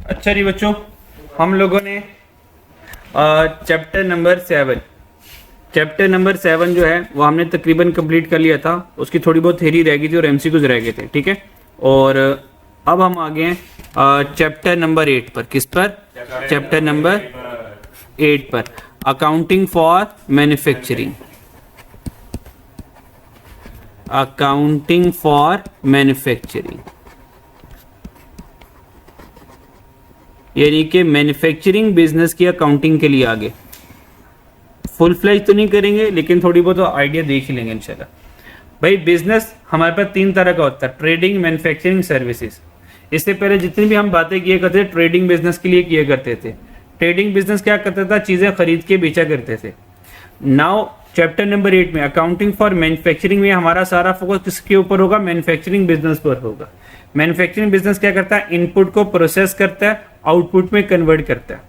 अच्छा जी बच्चों, हम लोगों ने चैप्टर नंबर 7 जो है वो हमने तकरीबन कंप्लीट कर लिया था। उसकी थोड़ी बहुत थ्योरी रह गई थी और एमसीक्यूज रह गए थे, ठीक है। और अब हम आ गए हैं चैप्टर नंबर 8 पर। किस पर? चैप्टर नंबर 8 पर, accounting for manufacturing. Accounting for manufacturing यानी कि मैन्युफैक्चरिंग बिजनेस की अकाउंटिंग के लिए आगे फुल फ्लैज तो नहीं करेंगे, लेकिन थोड़ी बहुत आइडिया देख ही लेंगे इंशाल्लाह। भाई बिजनेस हमारे पास 3 तरह का होता है, ट्रेडिंग, मैन्युफैक्चरिंग, सर्विसेज। इससे पहले जितनी भी हम बातें किया करते थे ट्रेडिंग बिजनेस के लिए किया करते थे। ट्रेडिंग बिजनेस क्या करता था? चीजें खरीद के बेचा करते थे। नाउ चैप्टर नंबर 8 में अकाउंटिंग फॉर मैन्युफैक्चरिंग में हमारा सारा फोकस किसके ऊपर होगा? मैन्युफैक्चरिंग बिजनेस पर होगा। मैन्युफैक्चरिंग बिजनेस क्या करता है? इनपुट को प्रोसेस करता है, आउटपुट में कन्वर्ट करता है।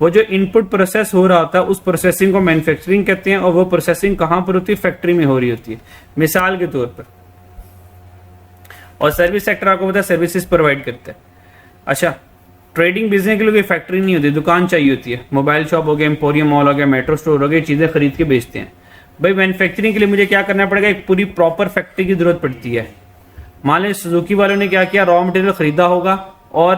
वो जो इनपुट प्रोसेस हो रहा होता है उस प्रोसेसिंग को मैन्युफैक्चरिंग कहते हैं, और वो प्रोसेसिंग कहां पर होती है? फैक्ट्री में हो रही होती है, मिसाल के तौर पर। और सर्विस सेक्टर आपको पता है सर्विसेज प्रोवाइड करता है। अच्छा, ट्रेडिंग बिजनेस के लिए कोई फैक्ट्री नहीं होती, दुकान चाहिए होती है। मोबाइल शॉप हो गया, एम्पोरियम मॉल हो गया, मेट्रो स्टोर हो गया, चीजें खरीद के बेचते हैं। भाई मैन्युफैक्चरिंग के लिए मुझे क्या करना पड़ेगा? एक पूरी प्रॉपर फैक्ट्री की जरूरत पड़ती है। मान लीजिए सुजुकी वालों ने क्या किया? रॉ मटेरियल खरीदा होगा और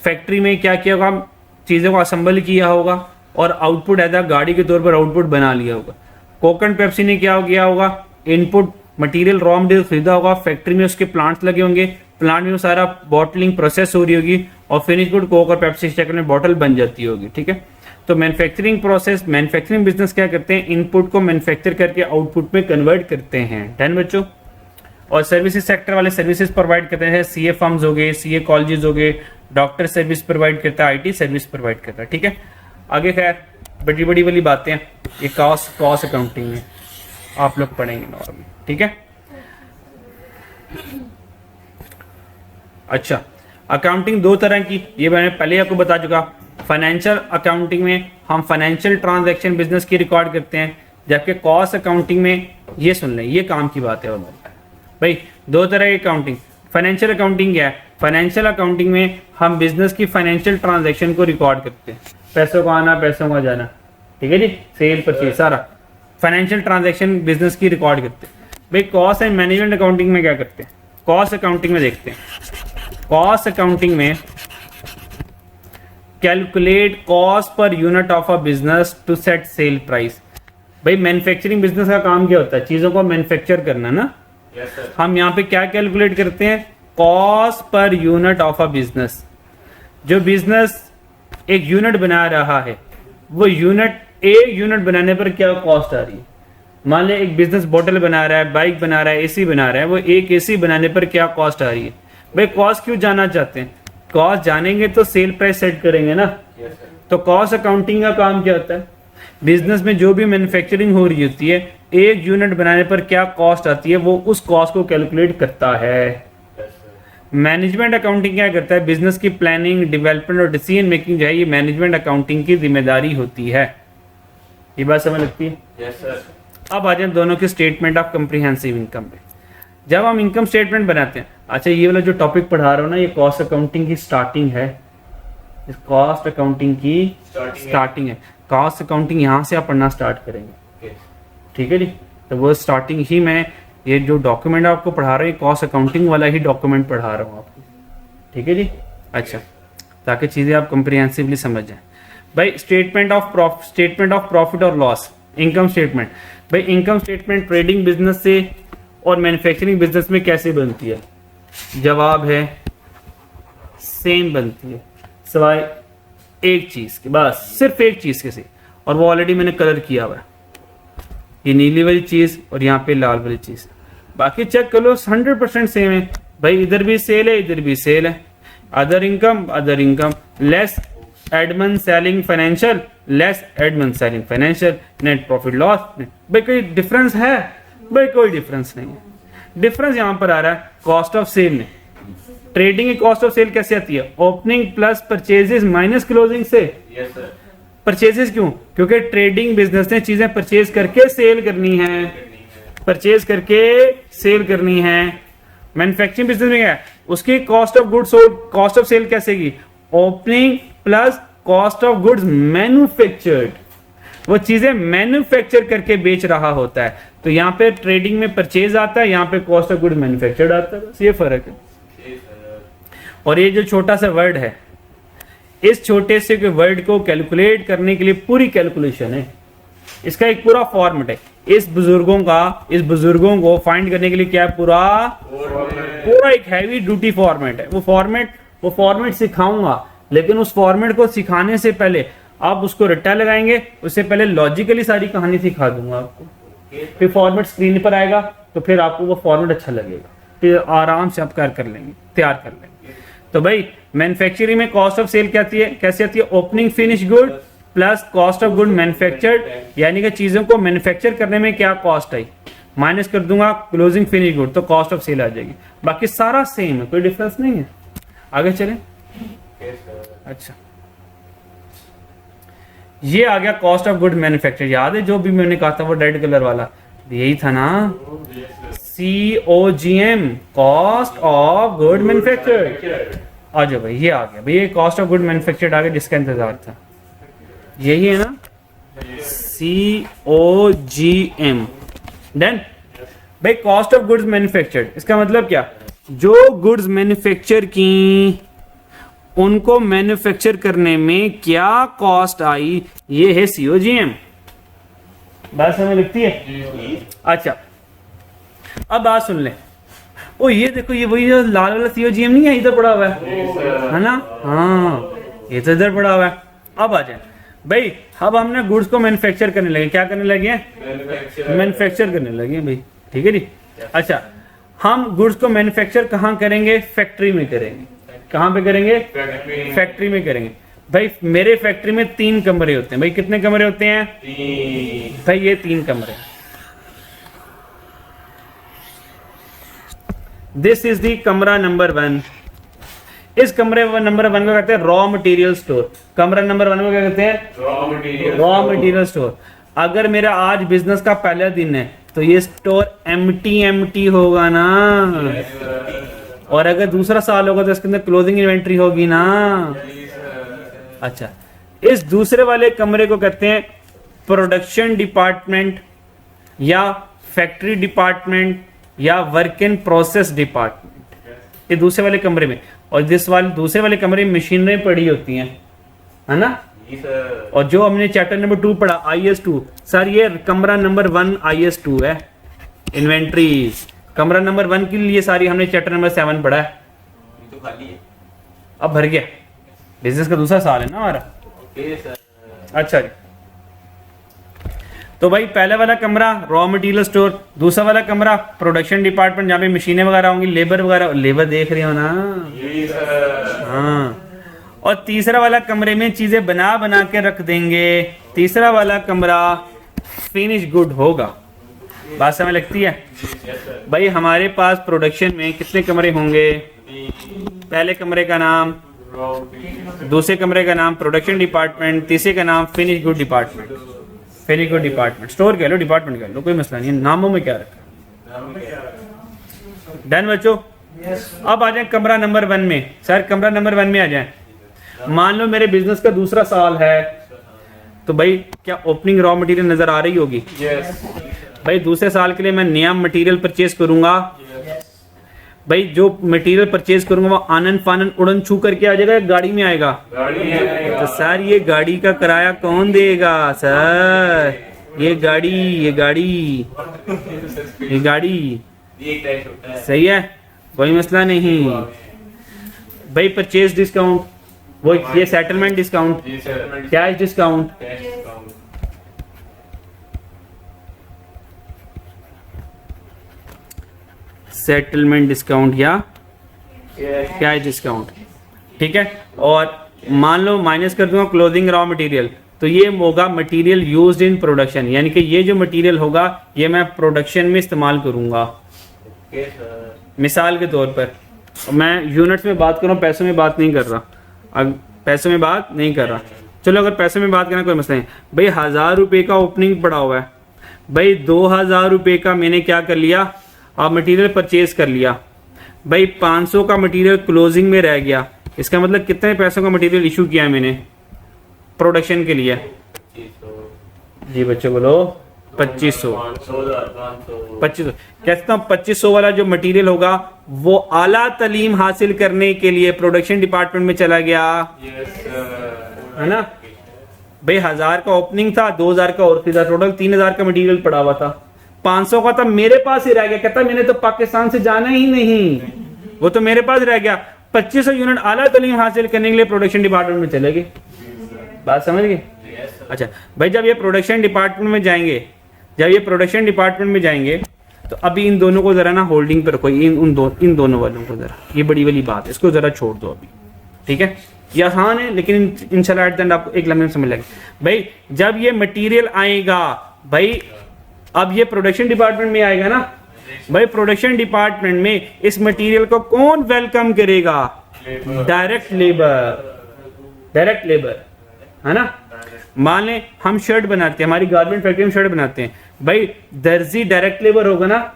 फैक्ट्री में क्या किया होगा? चीज़ों को असेंबल किया होगा और आउटपुट एज अ गाड़ी के तौर पर आउटपुट बना लिया होगा। कोक एंड पेप्सी ने क्या किया होगा? इनपुट मटेरियल रॉ मटेरियल खरीदा होगा, फैक्ट्री में उसके प्लांट्स लगे होंगे, प्लांट में वो सारा बॉटलिंग प्रोसेस हो रही होगी और फिनिश गुड कोक और पेप्सी के चक्कर में बॉटल बन जाती होगी, ठीक है। तो मैन्युफैक्चरिंग प्रोसेस, मैन्युफैक्चरिंग बिजनेस क्या करते हैं? इनपुट को मैन्युफैक्चर करके आउटपुट में कन्वर्ट करते हैं। डन बच्चों। और सर्विसेज सेक्टर वाले सर्विसेज प्रोवाइड करते हैं, सीए फर्म्स हो गए, सीए कॉलेजेस हो गए, डॉक्टर सर्विस प्रोवाइड करता है, आईटी सर्विस प्रोवाइड करता है, ठीक है। आगे खैर बड़ी बड़ी वाली बातें ये कॉस्ट अकाउंटिंग में आप लोग पढ़ेंगे नॉर्मल, ठीक है। अच्छा, अकाउंटिंग 2 तरह की, ये मैंने पहले आपको बता चुका। फाइनेंशियल अकाउंटिंग में हम फाइनेंशियल ट्रांजैक्शन बिजनेस की रिकॉर्ड करते हैं, जबकि कॉस्ट अकाउंटिंग में ये सुन लें, ये काम की बात है। भाई 2 तरह की अकाउंटिंग। फाइनेंशियल अकाउंटिंग क्या है? फाइनेंशियल अकाउंटिंग में हम बिजनेस की फाइनेंशियल ट्रांजैक्शन को रिकॉर्ड करते हैं, पैसों का आना, पैसों का जाना, ठीक है जी, सेल परचेज, सारा फाइनेंशियल ट्रांजैक्शन बिजनेस की रिकॉर्ड करते हैं। भाई कॉस्ट एंड मैनेजमेंट अकाउंटिंग में क्या करते हैं? कॉस्ट अकाउंटिंग में देखते हैं, कॉस्ट अकाउंटिंग में calculate cost per unit of a business to set sale price. भाई मैन्युफैक्चरिंग बिजनेस का काम क्या होता है? चीजों को मैन्युफैक्चर करना ना। हम यहाँ पे क्या कैलकुलेट करते हैं? Cost per unit of a business. जो बिजनेस एक यूनिट बना रहा है, वो एक यूनिट बनाने पर क्या कॉस्ट आ रही है। मान ले एक बिजनेस बोतल बना रहा है, बाइक बना रहा है, एसी बना रहा है, वो एक एसी बनाने पर क्या कॉस्ट आ रही है। भाई कॉस्ट क्यों जानना चाहते हैं? कॉस्ट जानेंगे तो सेल प्राइस सेट करेंगे ना। तो कॉस्ट अकाउंटिंग का काम क्या होता है? बिजनेस में जो भी मैन्युफैक्चरिंग हो रही होती है, एक यूनिट बनाने पर क्या कॉस्ट आती है, वो उस कॉस्ट को कैलकुलेट करता है। मैनेजमेंट अकाउंटिंग क्या करता है? बिजनेस की प्लानिंग, डेवलपमेंट और डिसीजन मेकिंग जो है, ये मैनेजमेंट अकाउंटिंग की जिम्मेदारी होती है। ये बात समझ लगती है? Yes sir. अब आ जाए दोनों के स्टेटमेंट ऑफ कम्प्रीहेंसिव इनकम पे। जब हम इनकम स्टेटमेंट बनाते हैं, अच्छा ये वाला जो टॉपिक पढ़ा रहा हूँ ना, ये कॉस्ट अकाउंटिंग की स्टार्टिंग है। कॉस्ट अकाउंटिंग की स्टार्टिंग है। कॉस्ट अकाउंटिंग यहाँ से आप पढ़ना स्टार्ट करेंगे, ठीक है जी। तो वो स्टार्टिंग ही मैं ये जो डॉक्यूमेंट आपको पढ़ा रहा हूँ, कॉस्ट अकाउंटिंग वाला ही डॉक्यूमेंट पढ़ा रहा हूँ आपको, ठीक है जी। अच्छा, ताकि चीज़ें आप कंप्रीहेंसिवली समझ जाएं। भाई स्टेटमेंट ऑफ प्रॉफिट और लॉस, इनकम स्टेटमेंट। भाई इनकम स्टेटमेंट ट्रेडिंग बिजनेस से और मैन्युफैक्चरिंग बिजनेस में कैसे बनती है? जवाब है सेम बनती है, सिवाय एक चीज के, बस सिर्फ एक चीज के से, और वो ऑलरेडी मैंने कलर किया हुआ है। ये नीली वाली चीज और यहाँ पे लाल वाली चीज, बाकी चेक कर लो 100% सेम है। भाई इधर भी सेल है, इधर भी सेल है। Other income less Edmund selling financial, less Edmund selling financial, net profit loss. भाई कोई डिफरेंस है? भाई कोई डिफरेंस नहीं है। डिफरेंस यहाँ पर आ रहा है कॉस्ट ऑफ सेल में। ट्रेडिंग की कॉस्ट ऑफ सेल कैसे आती है? Opening plus purchases minus closing से। Yes sir. परचेजेस क्यों? क्योंकि ट्रेडिंग बिजनेस ने चीजें परचेज करके सेल करनी है, परचेज करके सेल करनी है। मैन्युफैक्चरिंग बिजनेस में क्या है? उसकी cost of goods sold, cost of sale कैसे की? Opening plus cost of goods manufactured, वो चीजें मैन्युफैक्चर करके बेच रहा होता है। तो यहाँ पे ट्रेडिंग में परचेज आता है, यहाँ पे कॉस्ट ऑफ गुड्स मैन्युफैक्चर्ड आता है, बस ये फर्क है। और ये जो छोटा सा वर्ड है, इस छोटे से वर्ड को कैलकुलेट करने के लिए पूरी कैलकुलेशन है, इसका एक पूरा फॉर्मेट है। इस बुजुर्गों को फाइंड करने के लिए क्या है, पूरा एक हैवी ड्यूटी फॉर्मेट है। वो फॉर्मेट सिखाऊंगा, लेकिन उस फॉर्मेट को सिखाने से पहले आप उसको रट्टा लगाएंगे, उससे पहले लॉजिकली सारी कहानी सिखा दूंगा आपको। फिर फॉर्मेट स्क्रीन पर आएगा तो फिर आपको वो फॉर्मेट अच्छा लगेगा, फिर आराम से आप तैयार कर लेंगे। तो भाई मैन्युफैक्चरिंग में कॉस्ट ऑफ सेल क्या आती है, कैसे आती है, opening finish good plus cost of good manufactured, यानी कि चीजों को मैन्युफैक्चर करने में क्या कॉस्ट आई, माइनस कर दूंगा क्लोजिंग फिनिश गुड, तो कॉस्ट ऑफ सेल आ जाएगी। बाकी सारा सेम है, कोई डिफरेंस नहीं है। आगे चलें। अच्छा, ये आ गया कॉस्ट ऑफ गुड मैन्युफैक्चर। याद है जो भी मैंने कहा था वो रेड कलर वाला, यही था ना, COGM, cost of good manufactured. आ जाओ भाई, ये आ गया भाई, ये कॉस्ट ऑफ गुड मैन्युफैक्चर्ड आ गया, जिसका इंतजार था। यही है ना, COGM। देन भाई कॉस्ट ऑफ गुड्स मैन्युफैक्चर्ड, इसका मतलब क्या, जो गुड्स मैन्युफैक्चर की उनको मैन्युफैक्चर करने में क्या कॉस्ट आई, ये है COGM। बात समझ लगती है। अच्छा, अब बात सुन ले। ओ ये देखो, ये वही जो लाल वाला COGM नहीं है, इधर पड़ा हुआ है ना, हाँ ये तो इधर पड़ा हुआ है। अब आ जाए भाई, अब हमने गुड्स को मैन्युफैक्चर करने लगे, क्या करने लगे हैं, मैन्युफैक्चर करने लगे भाई, ठीक है जी। अच्छा, हम गुड्स को मैन्युफैक्चर कहाँ करेंगे, फैक्ट्री में करेंगे। कहाँ पे करेंगे, फैक्ट्री में करेंगे। भाई मेरे फैक्ट्री में 3 कमरे होते हैं। भाई कितने कमरे होते हैं, 3। भाई ये 3 कमरे। दिस इज दी कमरा नंबर 1। इस कमरे नंबर 1 को कहते हैं रॉ मटेरियल स्टोर। कमरा नंबर 1 को क्या कहते हैं, रॉ मटेरियल स्टोर। अगर मेरा आज बिजनेस का पहला दिन है तो ये स्टोर एम्प्टी होगा ना, और अगर दूसरा साल होगा तो इसके अंदर क्लोजिंग इन्वेंट्री होगी ना। अच्छा, इस दूसरे वाले कमरे को कहते हैं प्रोडक्शन डिपार्टमेंट या फैक्ट्री डिपार्टमेंट या वर्क इन प्रोसेस डिपार्टमेंट, ये दूसरे वाले कमरे में। और दूसरे वाले कमरे में मशीनरी पड़ी होती हैं, है ना। और जो हमने चैप्टर नंबर 2 पढ़ा IS2, सर ये कमरा नंबर 1 IS2 है, इन्वेंट्री। कमरा नंबर 1 के लिए सारी हमने चैप्टर नंबर 7 पढ़ा है, तो खाली है, अब भर गया। बिजनेस का दूसरा साल है ना हमारा। अच्छा जी, तो भाई पहले वाला कमरा रॉ मटेरियल स्टोर, दूसरा वाला कमरा प्रोडक्शन डिपार्टमेंट, जहाँ पे मशीनें वगैरह होंगी, लेबर देख रहे हो ना, हाँ। और तीसरा वाला कमरे में चीजें बना के रख देंगे। तीसरा वाला कमरा फिनिश गुड होगा। बात समझ लगती है। भाई हमारे पास प्रोडक्शन में कितने कमरे होंगे, पहले कमरे का नाम, दूसरे कमरे का नाम प्रोडक्शन डिपार्टमेंट, तीसरे का नाम finish good department. Finish good department, store कह लो, डिपार्टमेंट कह लो, कोई मसला नहीं है, नामों में क्या रखा। डन बच्चों। अब आ जाए कमरा नंबर 1 में। सर कमरा नंबर 1 में आ जाए। मान लो मेरे बिजनेस का दूसरा साल है, तो भाई क्या ओपनिंग रॉ मटेरियल नजर आ रही होगी। भाई दूसरे साल के लिए मैं नया मटेरियल परचेज करूंगा। भाई जो मटेरियल परचेज करूंगा वो आनन फानन उड़न छू करके आ जाएगा, गाड़ी में आएगा। तो सर ये गाड़ी का किराया कौन देगा सर, ये गाड़ी सही है, कोई मसला नहीं। भाई परचेज डिस्काउंट, वो ये settlement discount, cash discount, settlement discount या कैश डिस्काउंट, ठीक है। और मान लो माइनस कर दूंगा क्लोजिंग रॉ मटेरियल, तो ये होगा मटेरियल यूज्ड इन प्रोडक्शन, यानी कि ये जो मटेरियल होगा ये मैं प्रोडक्शन में इस्तेमाल करूंगा। मिसाल के तौर पर मैं यूनिट्स में बात कर रहा हूँ, पैसों में बात नहीं कर रहा। पैसों में बात नहीं कर रहा, चलो अगर पैसों में बात करना कोई मसला नहीं। भाई 1000 रुपये का ओपनिंग पड़ा हुआ है। भाई 2000 रुपये का मैंने क्या कर लिया, अब मटेरियल परचेज कर लिया। भाई 500 का मटेरियल क्लोजिंग में रह गया, इसका मतलब कितने पैसों का मटेरियल इशू किया है मैंने प्रोडक्शन के लिए? जी बच्चों बोलो 2500। 2500 कहता हूँ 2500 वाला जो मटेरियल होगा वो आला तालीम हासिल करने के लिए प्रोडक्शन डिपार्टमेंट में चला गया, है ना भाई। 1000 का ओपनिंग था, 2000 का और था, टोटल 3000 का मटेरियल पड़ा हुआ था। 500 का था मेरे पास ही रह गया। कहता मैंने तो पाकिस्तान से जाना ही नहीं, वो तो मेरे पास रह गया। 2500 यूनिट आला तालीम हासिल करने के लिए प्रोडक्शन डिपार्टमेंट में चले गए। बात समझ गए? अच्छा भाई, जब ये प्रोडक्शन डिपार्टमेंट में जाएंगे, तो अभी इन दोनों को जरा ना होल्डिंग पर रखो, इन दोनों वालों को जरा, ये बड़ी वाली बात है, इसको जरा छोड़ दो अभी, ठीक है। ये आसान है लेकिन इंशाल्लाह एट द एंड आपको एक लम्हे में समझ लगेगा। भाई जब ये मटेरियल आएगा, भाई अब ये प्रोडक्शन डिपार्टमेंट में आएगा ना भाई, प्रोडक्शन डिपार्टमेंट में इस मटेरियल को कौन वेलकम करेगा? डायरेक्ट लेबर, है ना। मान लें हम शर्ट बनाते हैं, हमारी गारमेंट फैक्ट्री में शर्ट बनाते हैं, भाई दर्जी डायरेक्ट लेबर होगा ना,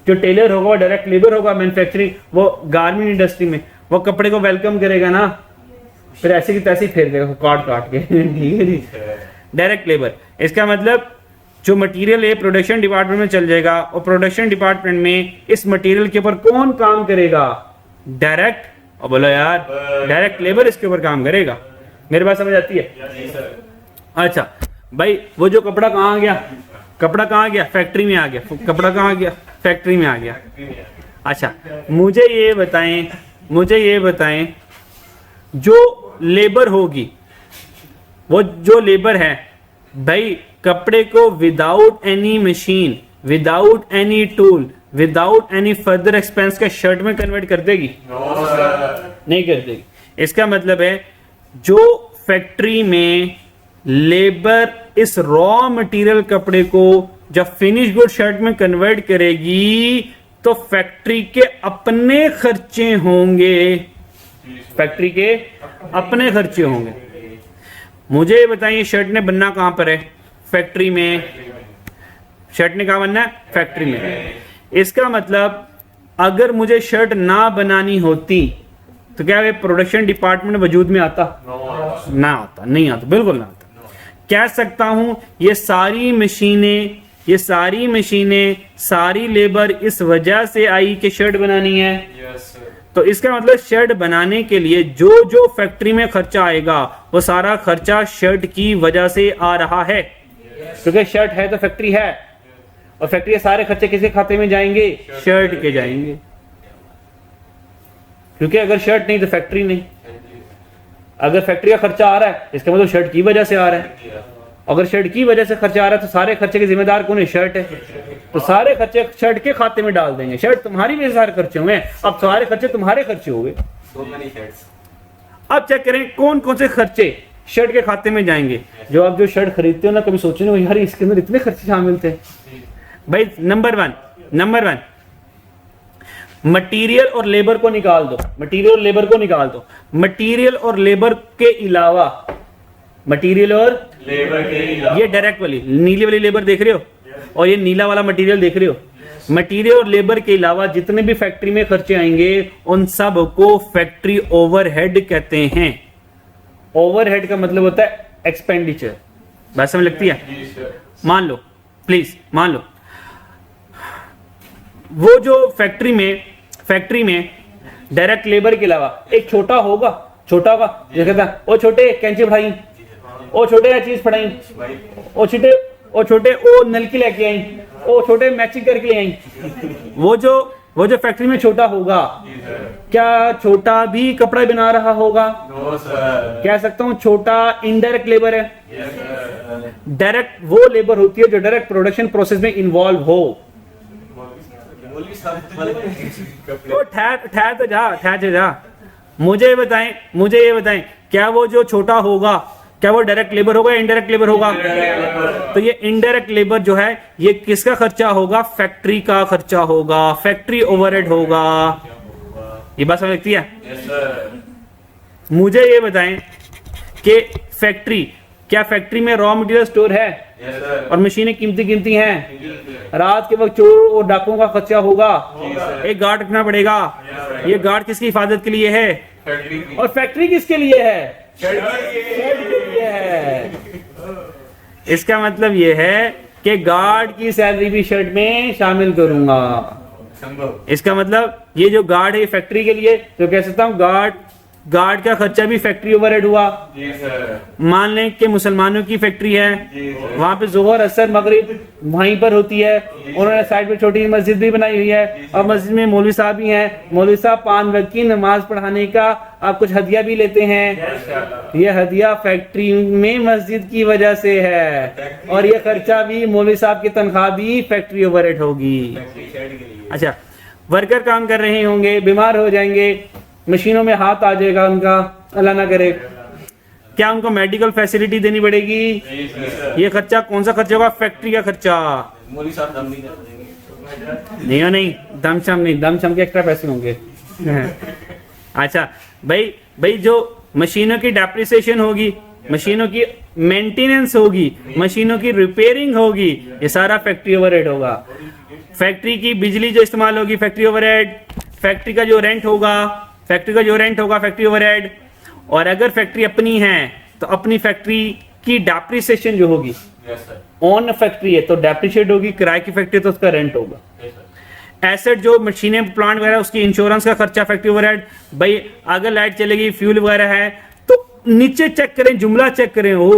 जो टेलर होगा वो डायरेक्ट लेबर होगा। मैन्युफैक्चरिंग वो गारमेंट इंडस्ट्री में वो कपड़े को वेलकम करेगा ना, फिर ऐसे की तैसे फेर देगा काट के ठीक है जी, डायरेक्ट लेबर। इसका मतलब जो मटेरियल है प्रोडक्शन डिपार्टमेंट में चल जाएगा, और प्रोडक्शन डिपार्टमेंट में इस मटेरियल के ऊपर कौन काम करेगा? डायरेक्ट, और बोलो यार डायरेक्ट लेबर इसके ऊपर काम करेगा। मेरी बात समझ आती है? अच्छा भाई, वो जो कपड़ा कहाँ गया? कपड़ा कहाँ गया? फैक्ट्री में आ गया। कपड़ा कहाँ गया? फैक्ट्री में आ गया। अच्छा मुझे ये बताएं जो लेबर होगी, वो जो लेबर है भाई, कपड़े को without any machine, without any tool, without any further expense का शर्ट में कन्वर्ट कर देगी? नहीं कर देगी। इसका मतलब है जो फैक्ट्री में लेबर इस रॉ मटेरियल कपड़े को जब फिनिश गुड शर्ट में कन्वर्ट करेगी तो फैक्ट्री के अपने खर्चे होंगे, फैक्ट्री के अपने खर्चे होंगे। मुझे ये बताइए शर्ट ने बनना कहां पर है? फैक्ट्री में। शर्ट ने कहां बनना है? फैक्ट्री में। इसका मतलब अगर मुझे शर्ट ना बनानी होती तो क्या वे प्रोडक्शन डिपार्टमेंट वजूद में आता? ना आता, नहीं आता, बिल्कुल ना आता। कह सकता हूं ये सारी मशीनें, सारी लेबर इस वजह से आई कि शर्ट बनानी है। तो इसका मतलब शर्ट बनाने के लिए जो फैक्ट्री में खर्चा आएगा वो सारा खर्चा शर्ट की वजह से आ रहा है, क्योंकि शर्ट है तो फैक्ट्री है, और फैक्ट्री के सारे खर्चे किसके खाते में जाएंगे? शर्ट के जाएंगे, क्योंकि अगर शर्ट नहीं तो फैक्ट्री नहीं। अगर फैक्ट्री का खर्चा आ रहा है इसका मतलब शर्ट की वजह से आ रहा है। अगर शर्ट की वजह से खर्चा आ रहा है तो सारे खर्चे के जिम्मेदार कौन है? शर्ट है। तो सारे खर्चे शर्ट के खाते में डाल देंगे। शर्ट तुम्हारी वजह से सारे खर्चे हुए, अब सारे खर्चे तुम्हारे खर्चे हो गए। अब चेक करें कौन कौन से खर्चे शर्ट के खाते में जाएंगे। जो आप जो शर्ट खरीदते हो ना, कभी सोचे ना यार इसके अंदर इतने खर्चे शामिल थे। भाई नंबर वन मटेरियल और लेबर को निकाल दो। मटेरियल और लेबर के अलावा ये डायरेक्ट वाली नीली वाली लेबर देख रहे हो, और ये नीला वाला मटेरियल देख रहे हो। मटेरियल और लेबर के अलावा जितने भी फैक्ट्री में खर्चे आएंगे उन सब को फैक्ट्री ओवरहेड कहते हैं। ओवरहेड का मतलब होता है एक्सपेंडिचर। बात समझ लगती है? मान लो वो जो फैक्ट्री में डायरेक्ट लेबर के अलावा एक छोटा होगा ये कहता है ओ छोटे कैंची बढ़ाई, ओ छोटे चीज फड़ाई, ओ छोटे ओ नलकी लेके आई, ओ छोटे मैचिंग करके ले आई। वो जो फैक्ट्री में छोटा होगा, क्या छोटा भी कपड़ा बना रहा होगा? कह सकता हूं छोटा इनडायरेक्ट लेबर है। डायरेक्ट वो लेबर होती है जो डायरेक्ट प्रोडक्शन प्रोसेस में इन्वॉल्व हो। तो ठहर तो जा। मुझे ये बताएं क्या वो जो छोटा होगा क्या वो डायरेक्ट लेबर होगा या इनडायरेक्ट लेबर होगा? तो ये इनडायरेक्ट लेबर जो है ये किसका खर्चा होगा? फैक्ट्री का खर्चा होगा, फैक्ट्री ओवरहेड होगा। ये बात समझ लगती है? मुझे ये बताएं कि फैक्ट्री में रॉ मटेरियल स्टोर है और मशीनें कीमती हैं। रात के वक्त चोर और डाकुओं का खर्चा होगा, एक गार्ड रखना पड़ेगा। ये गार्ड किसकी हिफाजत के लिए है? और फैक्ट्री किसके लिए है? शेड के लिए है। इसका मतलब ये है कि गार्ड की सैलरी भी शेड में शामिल करूंगा। इसका मतलब ये जो गार्ड है फैक्ट्री के लिए, तो कह सकता हूँ गार्ड का खर्चा भी फैक्ट्री ओवरहेड हुआ। मान लें कि मुसलमानों की फैक्ट्री है, वहां पे जोहर असर मगरिब वहीं पर होती है, उन्होंने साइड पे छोटी मस्जिद भी बनाई हुई है, और मस्जिद में मौलवी साहब भी हैं। मौलवी साहब 5 वक्त की नमाज पढ़ाने का आप कुछ हदिया भी लेते हैं। ये हदिया फैक्ट्री में मस्जिद की वजह से है, और ये खर्चा भी मौलवी साहब की तनख्वाह भी फैक्ट्री ओवरहेड होगी। अच्छा, वर्कर काम कर रहे होंगे, बीमार हो जाएंगे, मशीनों में हाथ आ जाएगा उनका, अल्लाह ना करे, क्या उनको मेडिकल फैसिलिटी देनी पड़ेगी? ये खर्चा कौन सा खर्चा होगा? फैक्ट्री का खर्चा। नहीं, दम शम के एक्स्ट्रा पैसे होंगे। अच्छा भाई जो मशीनों की डेप्रिसिएशन होगी, मशीनों की मेंटेनेंस होगी, मशीनों की रिपेयरिंग होगी, ये सारा फैक्ट्री ओवरहेड होगा। फैक्ट्री की बिजली जो इस्तेमाल होगी फैक्ट्री ओवरहेड, फैक्ट्री का जो रेंट होगा फैक्ट्री ओवरहेड। और अगर फैक्ट्री अपनी है तो अपनी फैक्ट्री की डेप्रिसिएशन जो होगी, ऑन फैक्ट्री है तो डेप्रिशिएट होगी, किराए की फैक्ट्री तो उसका रेंट होगा। एसेट जो मशीनें प्लांट वगैरह उसकी इंश्योरेंस का खर्चा फैक्ट्री ओवरहेड। भाई अगर लाइट चलेगी, फ्यूल वगैरह है, तो नीचे चेक करें, जुमला चेक करें, हो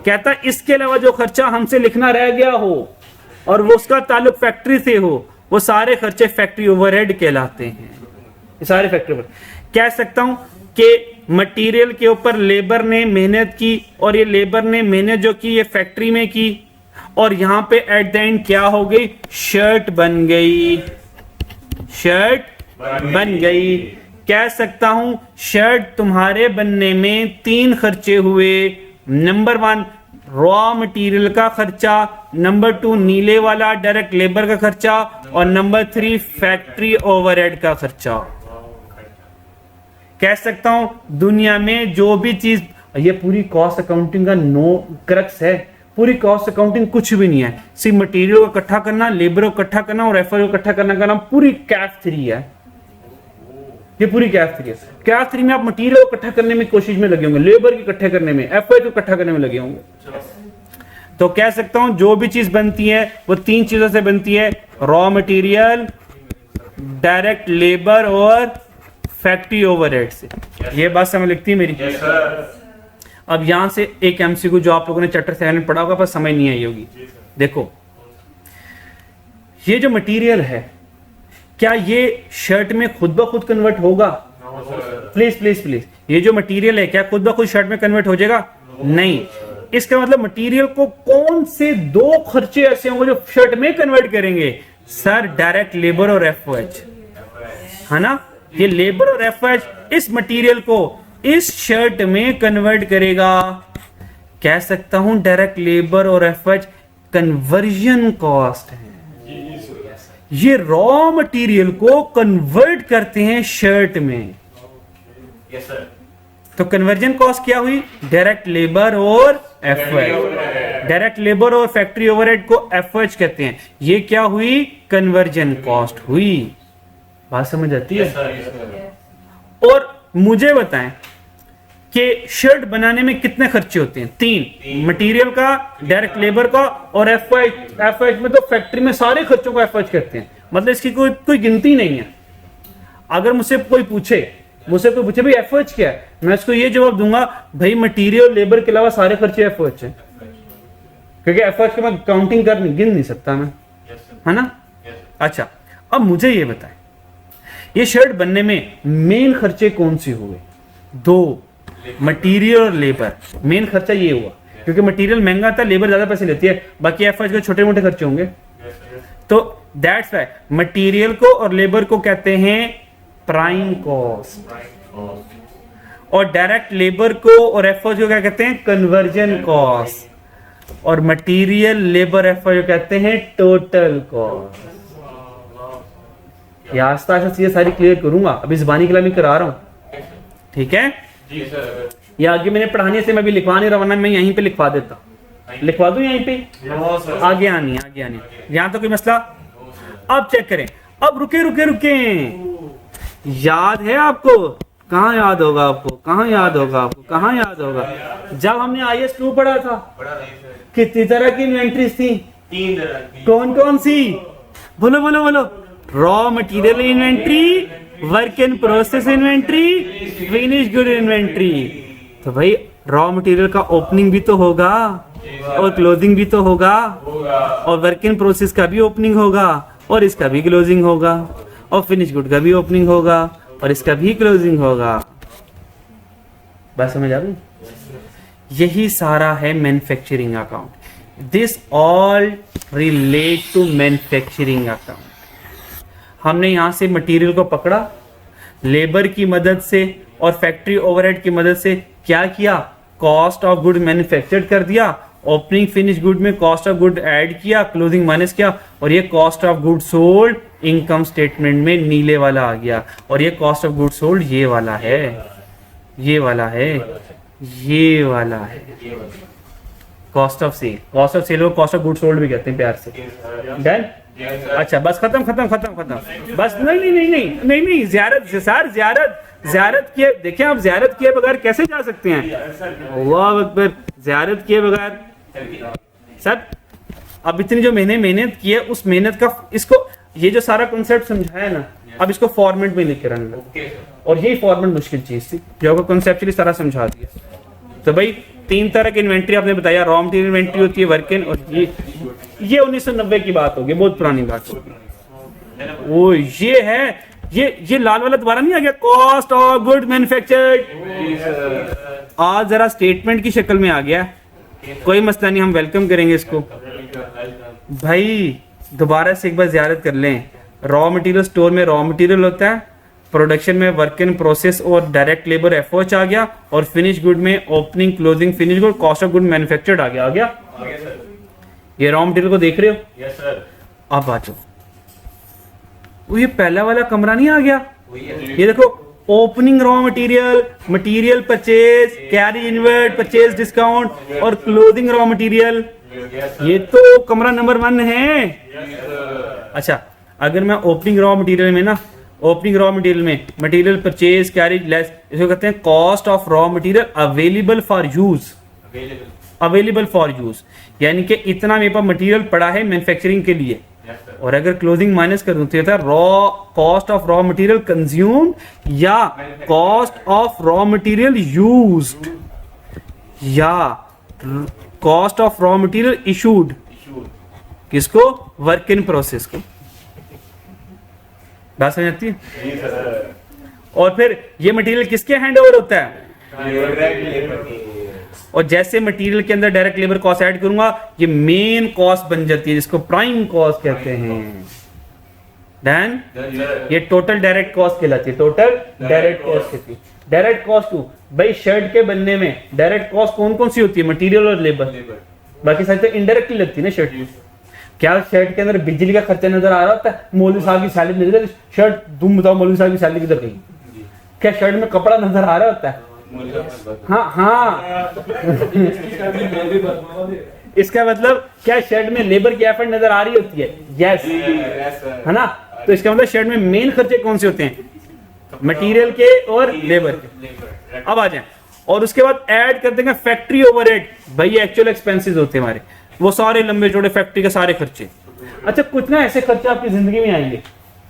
कहता इसके अलावा जो खर्चा हमसे लिखना रह गया हो और वो उसका ताल्लुक फैक्ट्री से हो, वो सारे खर्चे फैक्ट्री ओवरहेड कहलाते हैं। ये सारे फैक्ट्री ओवरहेड। कह सकता हूं कि मटेरियल के ऊपर लेबर ने मेहनत की, और ये लेबर ने मेहनत जो की ये फैक्ट्री में की, और यहां पे एट द एंड क्या हो गई? शर्ट बन गई। कह सकता हूं शर्ट तुम्हारे बनने में 3 खर्चे हुए। नंबर 1 रॉ मटेरियल का खर्चा, नंबर 2 नीले वाला डायरेक्ट लेबर का खर्चा, और नंबर 3 फैक्ट्री ओवरहेड का खर्चा। कह सकता हूं दुनिया में जो भी चीज, ये पूरी कॉस्ट अकाउंटिंग का नो क्रक्स है। पूरी कॉस्ट अकाउंटिंग कुछ भी नहीं है, सिर्फ मटेरियल को इकट्ठा करना, लेबर को इकट्ठा करना और एफआई को इकट्ठा करना का नाम पूरी कैफ 3 है। ये पूरी कैफ 3 है। कैफ 3 में आप मटेरियल को इकट्ठा करने में कोशिश में लगे होंगे, लेबर को इकट्ठा करने में, एफआई को इकट्ठा करने में लगे होंगे। तो कह सकता हूं जो भी चीज बनती है वो 3 चीजों से बनती है, रॉ मटेरियल, डायरेक्ट लेबर और फैक्ट्री ओवरहेड से। ये बात समझ लगती है मेरी? अब यहां से एक एमसीक्यू जो आप लोगों ने चैप्टर 7 में पढ़ा होगा पर समझ नहीं आई होगी। देखो, ये जो मटेरियल है क्या ये शर्ट में खुद ब खुद कन्वर्ट होगा? प्लीज, ये जो मटेरियल है क्या खुद ब खुद शर्ट में कन्वर्ट हो जाएगा? नहीं। इसका मतलब मटेरियल को कौन से 2 खर्चे ऐसे होंगे जो शर्ट में कन्वर्ट करेंगे? सर, डायरेक्ट लेबर और एफओएच, है ना? ये लेबर और एफओएच इस मटेरियल को इस शर्ट में कन्वर्ट करेगा। कह सकता हूं डायरेक्ट लेबर और एफओएच कन्वर्जन कॉस्ट है। ये रॉ मटेरियल को कन्वर्ट करते हैं शर्ट में। Yes sir. तो कन्वर्जन कॉस्ट क्या हुई? डायरेक्ट लेबर और एफओएच। डायरेक्ट लेबर और फैक्ट्री ओवरहेड को एफओएच कहते हैं। ये क्या हुई? कन्वर्जन कॉस्ट हुई। बात समझ आती है? और मुझे बताएं कि शर्ट बनाने में कितने खर्चे होते हैं? 3। मटेरियल का, डायरेक्ट लेबर का और एफओएच में तो फैक्ट्री में सारे खर्चों को एफओएच करते हैं। मतलब इसकी कोई गिनती नहीं है। अगर मुझसे कोई पूछे भाई एफओएच क्या है, मैं इसको ये जवाब दूंगा, भाई मटेरियल लेबर के अलावा सारे खर्चे एफओएच है, क्योंकि एफओएच के मैं काउंटिंग गिन नहीं सकता मैं, है ना? अच्छा, अब मुझे ये बताएं, ये शर्ट बनने में मेन खर्चे कौन से हुए? 2, मटेरियल और लेबर। मेन खर्चा ये हुआ क्योंकि मटेरियल महंगा था, लेबर ज्यादा पैसे लेती है, बाकी एफओएच के छोटे मोटे खर्चे होंगे। तो दैट्स व्हाई मटेरियल को और लेबर को कहते हैं प्राइम कॉस्ट, और डायरेक्ट लेबर को और एफओएच को क्या कहते हैं? Conversion cost. और मटेरियल, लेबर, एफओएच को कहते हैं टोटल कॉस्ट। ये आस्ता आस्ता चीजें सारी क्लियर करूंगा, अभी ज़बानी कलामी करा रहा हूं, ठीक है जी सर। ये आगे मैंने पढ़ाने से मैं भी लिखवा नहीं रहा, वरना मैं यहीं पे लिखवा देता। लिखवा दूं यहीं पे? आगे आनी यहां तो कोई मसला। अब चेक करें, अब रुके याद है आपको? कहाँ याद होगा आपको? कहाँ याद होगा आपको? कहाँ याद होगा? जब हमने IS2 पढ़ा था बड़ा नहीं सर, कितनी तरह की इन्वेंट्रीज थी? 3 तरह की। कौन कौन सी? बोलो बोलो बोलो। Raw material inventory, work in process inventory, finish good inventory. तो भाई रॉ मटेरियल का ओपनिंग भी तो होगा और क्लोजिंग भी तो होगा, और वर्क इन प्रोसेस का भी ओपनिंग होगा और इसका भी क्लोजिंग होगा, और फिनिश गुड का भी ओपनिंग होगा और इसका भी क्लोजिंग होगा। बात समझ आ गई? यही सारा है manufacturing account. This all relate to manufacturing account. हमने यहां से मटेरियल को पकड़ा, लेबर की मदद से और फैक्ट्री ओवरहेड की मदद से क्या किया? कॉस्ट ऑफ गुड मैन्युफैक्चर्ड कर दिया, ओपनिंग फिनिश गुड में कॉस्ट ऑफ गुड ऐड किया, क्लोजिंग माइनस किया, और ये cost of good sold income statement में नीले वाला आ गया। और ये कॉस्ट ऑफ गुड सोल्ड ये वाला है, ये वाला है, ये वाला है। Cost of sale, cost of sale को कॉस्ट ऑफ गुड सोल्ड भी कहते हैं प्यार से। डन? अच्छा बस खत्म खत्म खत्म खत्म बस। नहीं नहीं नहीं नहीं नहीं नहीं, ज़ियारत सर, ज़ियारत किए, देखिए आप ज़ियारत किए बगैर कैसे जा सकते हैं? अल्लाह अकबर, ज़ियारत किए बगैर सर, अब इतनी जो मैंने मेहनत की है उस मेहनत का, इसको ये जो सारा कॉन्सेप्ट समझाया ना, अब इसको फॉर्मेट में लिख के रखना, और यही फॉर्मेट मुश्किल चीज थी जो आपको कॉन्सेप्चुअली सारा समझा दिया। तो भाई 3 तरह की इन्वेंट्री आपने बताया, रॉ मटेरियल इन्वेंट्री होती है, वर्क इन, और ये 1990 की बात होगी, बहुत पुरानी बात होगी। वो ये है, ये लाल वाला दोबारा नहीं आ गया, कॉस्ट ऑफ गुड मैन्युफैक्चर्ड, आज जरा स्टेटमेंट की शक्ल में आ गया। कोई मसला नहीं, हम वेलकम करेंगे इसको। भाई दोबारा से एक बार ज़ियारत कर लें। रॉ मटेरियल स्टोर में रॉ मटेरियल होता है, प्रोडक्शन में वर्क इन प्रोसेस और डायरेक्ट लेबर एफओएच आ गया, और फिनिश गुड में opening closing finish good cost of good manufactured आ गया। सर। ये रॉ मटेरियल को देख रहे हो? Yes sir. अब आ जाओ, वो ये पहला वाला कमरा नहीं आ गया? वही है। ये देखो, opening raw material, material purchase, carry inward, purchase discount, और क्लोजिंग रॉ मटेरियल। ये तो कमरा नंबर 1 है। अच्छा, अगर मैं ओपनिंग रॉ मटेरियल में ना, ओपनिंग रॉ मटेरियल में मटेरियल परचेज कैरी लेस, इसको कहते हैं cost of raw material available for use, available for use, यानी कि इतना मेरे पास मटेरियल पड़ा है मैन्युफैक्चरिंग के लिए। और अगर क्लोजिंग माइनस कर दूं तो था raw cost of raw material consumed या cost of raw material used या cost of raw material issued. किसको? वर्क इन प्रोसेस को। बात समझ आती है? और फिर ये मटेरियल किसके हैंड ओवर होता है? और जैसे मटेरियल के अंदर डायरेक्ट लेबर कॉस्ट ऐड करूंगा, ये मेन कॉस्ट बन जाती है, जिसको प्राइम कॉस्ट कहते हैं। देन ये टोटल डायरेक्ट कॉस्ट कहलाती है, टोटल डायरेक्ट कॉस्ट कहती है। डायरेक्ट कॉस्ट टू भाई शर्ट के बनने में डायरेक्ट कॉस्ट कौन कौन सी होती है? मटेरियल और लेबर। बाकी सारी तो इनडायरेक्टली लगती है ना शर्ट की। क्या शर्ट के अंदर बिजली का खर्चा नजर आ रहा होता है? मौलवी साहब की सैलरी नजर, शर्ट तुम बताओ मौलवी साहब की सैलरी किधर गई? क्या शर्ट में कपड़ा नजर आ रहा होता है? हाँ हाँ। इसका मतलब क्या शर्ट में लेबर की एफर्ट नजर आ रही होती है? यस, है ना? तो इसका मतलब शर्ट में मेन खर्चे कौन से होते हैं? मटेरियल के और लेबर के। अब आ जाए, और उसके बाद ऐड कर देंगे फैक्ट्री ओवरहेड। भाई एक्चुअल एक्सपेंसेस होते हैं हमारे, वो सारे लंबे चौड़े फैक्ट्री के सारे खर्चे। अच्छा, कुछ ना ऐसे खर्चे आपकी जिंदगी में आएंगे,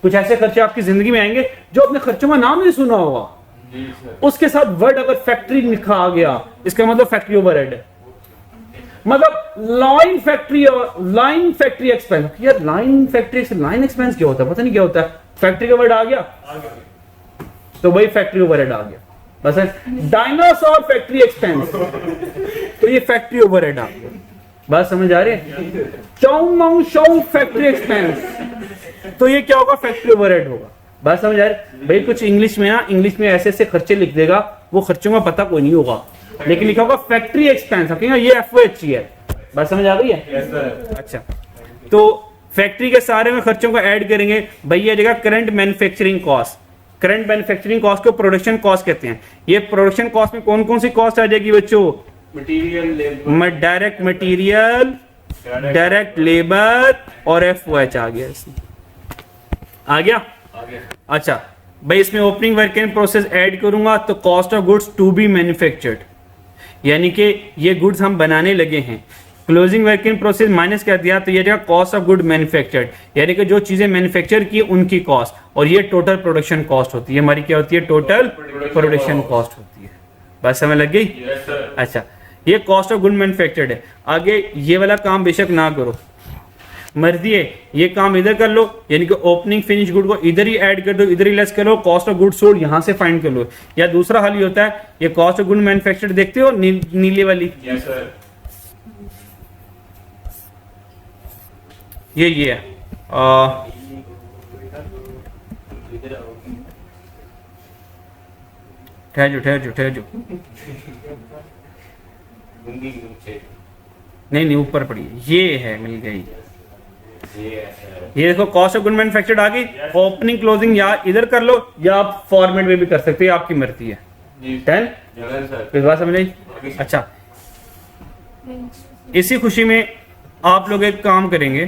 कुछ ऐसे खर्चे आपकी जिंदगी में आएंगे जो अपने खर्चों का नाम नहीं सुना होगा, उसके साथ वर्ड अगर फैक्ट्री लिखा आ गया, इसका मतलब फैक्ट्री ओवरहेड है। मतलब लाइन फैक्ट्री एक्सपेंस। यार लाइन फैक्ट्री से लाइन एक्सपेंस क्या होता है? पता नहीं क्या होता है। फैक्ट्री का वर्ड आ गया तो भाई फैक्ट्री ओवरहेड आ गया। बस डायनासोर फैक्ट्री एक्सपेंस, तो ये फैक्ट्री ओवरहेड आ गया। बात समझ आ रही है? चाउ फैक्ट्री एक्सपेंस, तो ये क्या होगा? फैक्ट्री ओवरहेड होगा। बात समझ आ रही? भाई कुछ इंग्लिश में ना, इंग्लिश में ऐसे ऐसे खर्चे लिख देगा, वो खर्चों का पता कोई नहीं होगा, लेकिन लिखा होगा फैक्ट्री एक्सपेंस, ये एफओएच है। बात समझ आ गई है? अच्छा, तो फैक्ट्री के सारे में खर्चों को ऐड करेंगे। भैया जगह current manufacturing cost, current manufacturing cost को प्रोडक्शन कॉस्ट कहते हैं। ये प्रोडक्शन कॉस्ट में कौन कौन सी कॉस्ट आ जाएगी बच्चों? Material, direct material, direct labour और एफओएच आ गया। इसमें आ गया? अच्छा, भाई इसमें opening work in process add करूंगा तो cost of goods to be manufactured, यानी कि ये गुड्स हम बनाने लगे हैं। Closing work in process minus कर दिया तो ये जाएगा कॉस्ट ऑफ गुड मैन्युफैक्चर्ड, यानी कि जो चीज़ें मैन्युफैक्चर की उनकी कॉस्ट, और ये टोटल प्रोडक्शन कॉस्ट होती है हमारी, क्या होती है, टोटल प्रोडक्शन कॉस्ट होती है। बात समझ लग गई? Yes sir. अच्छा, ये कॉस्ट ऑफ गुड मैन्युफैक्चर्ड है। आगे ये वाला काम बेशक ना करो, मर्जी है, ये काम इधर कर लो, यानी कि ओपनिंग फिनिश गुड को इधर ही ऐड कर दो, इधर ही लेस करो, कॉस्ट ऑफ गुड सोल्ड यहां से फाइंड कर लो। या दूसरा हाल ये होता है, ये कॉस्ट ऑफ गुड मैन्युफैक्चर्ड देखते हो नीले वाली, यस सर। ये है ठहर जो नहीं ऊपर पड़ी, ये है, मिल गई। ये देखो कॉस्ट ऑफ गुड मैन्युफैक्चर्ड आ गई। ओपनिंग क्लोजिंग या इधर कर लो या आप फॉर्मेट में भी कर सकते हो, आपकी मर्जी है। डन? इस बात समझ आई? अच्छा, इसी खुशी में आप लोग एक काम करेंगे,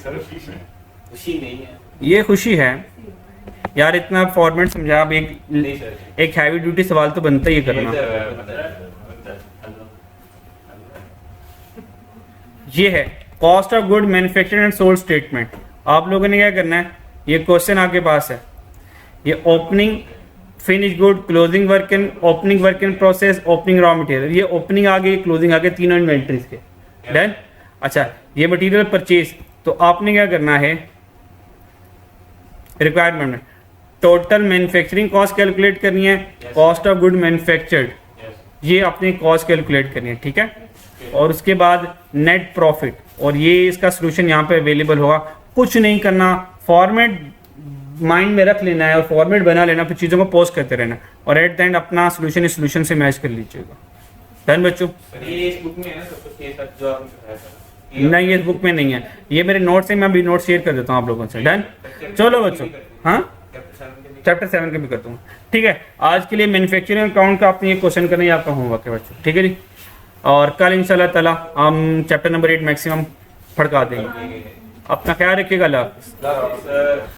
खुशी नहीं है, ये खुशी है यार, इतना फॉर्मेट समझा। अब एक हैवी ड्यूटी सवाल तो बनता ही है करना। ये है cost of good manufactured and sold statement. आप लोगों ने क्या करना है, ये क्वेश्चन आपके पास है, ये opening finish good, closing work in, opening work in process, opening raw material, ये ओपनिंग आ गई, क्लोजिंग आ गई, तीनों इन्वेंट्रीज के। डन? अच्छा, ये मटेरियल परचेज, तो आपने क्या करना है, रिक्वायरमेंट में टोटल मैन्युफैक्चरिंग कॉस्ट कैलकुलेट करनी है, कॉस्ट ऑफ गुड मैन्युफैक्चर्ड, ये अपनी कॉस्ट कैलकुलेट करनी है, ठीक है। और उसके बाद नेट प्रॉफिट, और ये इसका सोल्यूशन यहाँ पे अवेलेबल होगा। कुछ नहीं करना, फॉर्मेट माइंड में रख लेना है और फॉर्मेट बना लेना, फिर चीज़ों को पोस्ट करते रहना, और एट द एंड अपना सोल्यूशन इस सोल्यूशन से मैच कर लीजिएगा। डन बच्चों? ये इस बुक में है ना सब कुछ, ये सब जो आपने बताया था। नहीं, ये बुक में नहीं है, ये मेरे नोट्स है, मैं अभी नोट शेयर कर देता हूँ आप लोगों से। डन? चलो बच्चों, हाँ चैप्टर 7 के भी कर दूँगा, ठीक है। आज के लिए मैन्युफैक्चरिंग अकाउंट का आपने ये क्वेश्चन करना, ये आपका होमवर्क है बच्चों, ठीक है जी। और कल इंशाल्लाह ताला हम चैप्टर नंबर 8 मैक्सिमम पढ़ा देंगे। अपना ख्याल रखिएगा। अल्लाह हाफ़िज़।